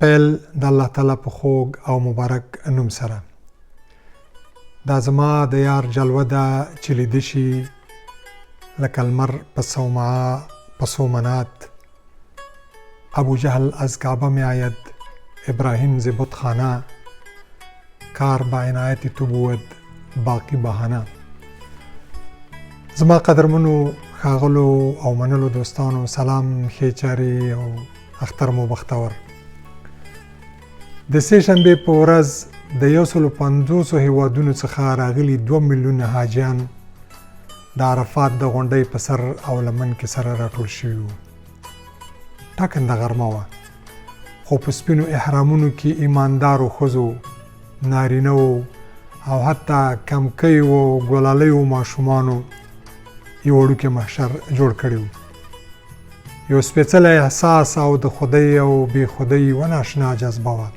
پیل د الله تعالی په خوږ او مبارک نوم سره. دا زما د یار جلوه ده چې لیده شي لکه لمر په صومعه په سومنات. ابو جهل از کعبه می آید، ابراهیم ز بت خانه، کار با عنایت تو بود باقی بهانه. زما قدرمنو ښاغلو او منلو دوستانو سلام، ښې چارې او اختر مو بختور. د سې شنبې په ورځ د 150 هیوادونو څخه راغلي 2 میلیونه حاجیان د عرفات د غونډۍ په سر او لمن کې سره راټول شوي وو. ټاکنده غرمه وه، خو په سپینو احرامونو کې ایماندارو ښځو، نارینهو او حتی کمکیو او ګلالیو ماشومانو یو وړوکی محشر جوړ کړی و. یو سپېڅلی احساس او د خدای او بې خدای و ناشنا جذبه وه.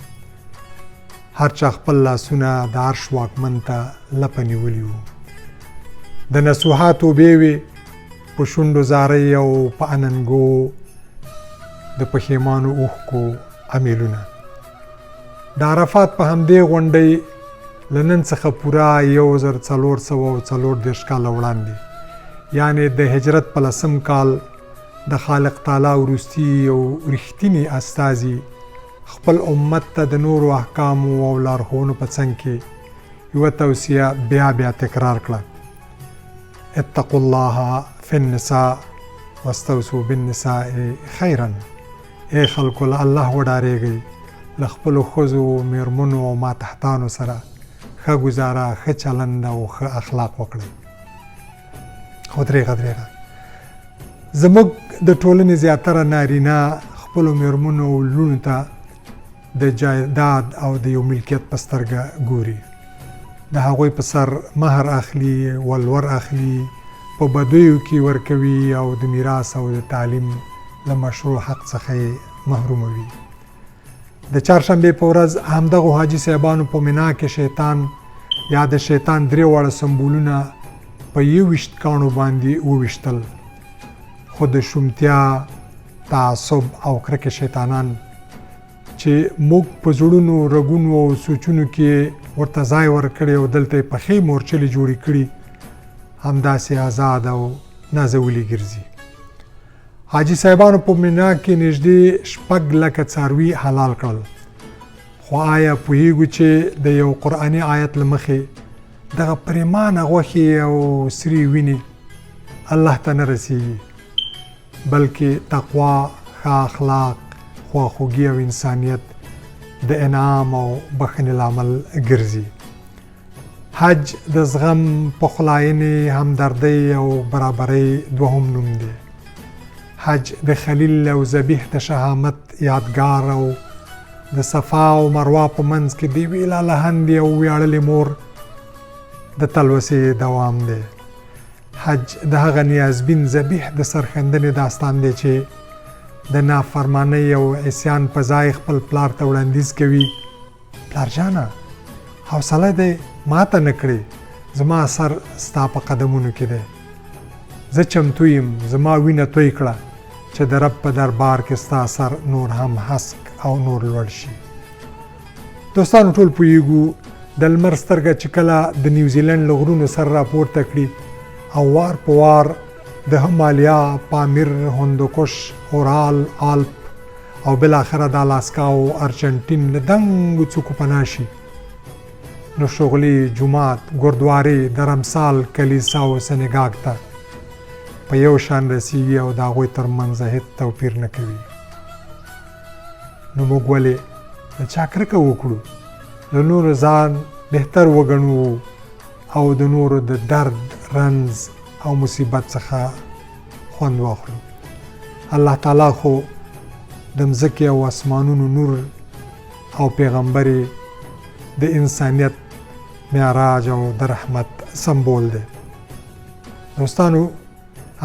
هر چا خپل لاسونه د عرش واکمن ته لپه نیولي وو. د نصوحاتو اوبې وې په شونډو زارۍ او په اننګو د پښیمانو اوښکو امیلونه. د عرفات په همدې غونډۍ له نن څخه پوره 1440 کاله وړاندې، یعنې د هجرت په 10 کال د خالق تعالی وروستي او رښتیني استازي خپل امت ته د نورو احکامو او لارښوونو په څنګ کې یوه توصیه بیا تکرار کړه: اتقوا الله فی النساء واستوصوا بالنساء خیرا. ای خلکو له الله وډارېږئ، له خپلو ښځو، میرمنو او ماتحتانو سره ښه ګزاره، ښه چلند او ښه اخلاق وکړئ. خو درېغه زموږ د ټولنې زیاتره نارینه خپلو میرمنو او لوڼو ته د جایداد او د یو ملکیت په سترګه ګوري. د هغوی په سر مهر اخلي، ولور اخلي، په بدیو کې ورکوي او د میراث او د تعلیم له مشروع حق څخه یې محروموي. د چهارشنبې په ورځ همدغو حاجي صاحبانو په مینا کې شیطان یا د شیطان 3 واړه سمبولونه په 21 کاڼو باندې وویشتل. خو د شومتیا، تعصب او کرکې شیطانان چې موږ په زړونو، رګونو او سوچونو کې ورته ځای ورکړی او دلته یې پخې مورچلې جوړې کړي، همداسې آزاد او نازولي ګرځي. حاجي صاحبانو په مینا کې نږدې 6 لکه څاروي حلال کړل. خو آیا پوهیږو چې د یو قرآني آیت له مخې دغه پریمانه غوښې او سرې وینې الله ته نه رسیږي، بلکې تقوا، ښه اخلاق، خواخوږي او انسانیت د انعام او بښنې لامل ګرځي. حج د زغم، پخلاینې، همدردۍ او برابرۍ دوهم نوم دی. حج د خلیل او ذبیح د شهامت یادګار او د صفا او مروه په منځ کې د یوې لالهندې او ویاړلې مور د تلوسې دوام دی. حج د هغه نیازبین ذبیح د سرښندنې داستان دی چې د نافرمانۍ او عصیان په ځای خپل پلار ته وړاندیز کوي: پلار جانه، حوصله دې ماته نه کړې، زما سر ستا په قدمونو کې دی. زه چمتو یم، زما وینه توی کړه چې د رب په دربار کې ستا سر نور هم هسک او نور لوړ شي. دوستانو ټول پوهیږو د لمر سترګه چې کله د نیوزیلند له غرونو سر راپورته کړي او وار په وار د همالیا، پامیر، هندوکش، اورال، آلپ او بالاخره د الاسکا او ارجنټین له دنګو څوکو پناه شي، نو شغلي، جومات، ګردوارې، درمسال، کلیسا او سنګاګ ته په یو شان رسیږي او د هغوی ترمنځ هېڅ توپیر نه کوي. نو موږ ولې د چا کرکه وکړو؟ له نورو ځان بهتر وګڼو او د نورو د درد، رنځ او مصیبت څخه خوند واخلو. الله تعالی خو د مځکې او اسمانونو نور او پیغمبر د انسانیت معراج او د رحمت سمبول دی. دوستانو،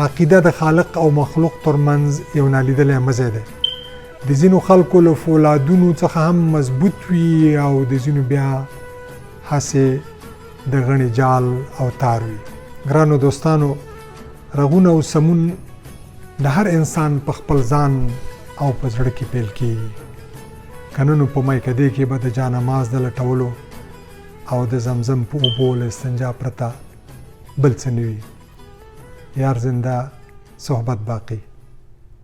عقیده د خالق او مخلوق ترمنځ یو نالیدلی مزی دی. د ځینو خلکو له فولادونو څخه هم مضبوط وي او د ځینو بیا هسې د غڼې جال او تار وي. ګرانو دوستانو، رغونه او سمون د هر انسان په خپل ځان او په زړه کې پیل کېږي. کنه نو په میکدې کې به د جانماز د لټولو او د زمزم په اوبو له استنجا پرته بل څه نه وي. یار زنده، صحبت باقی.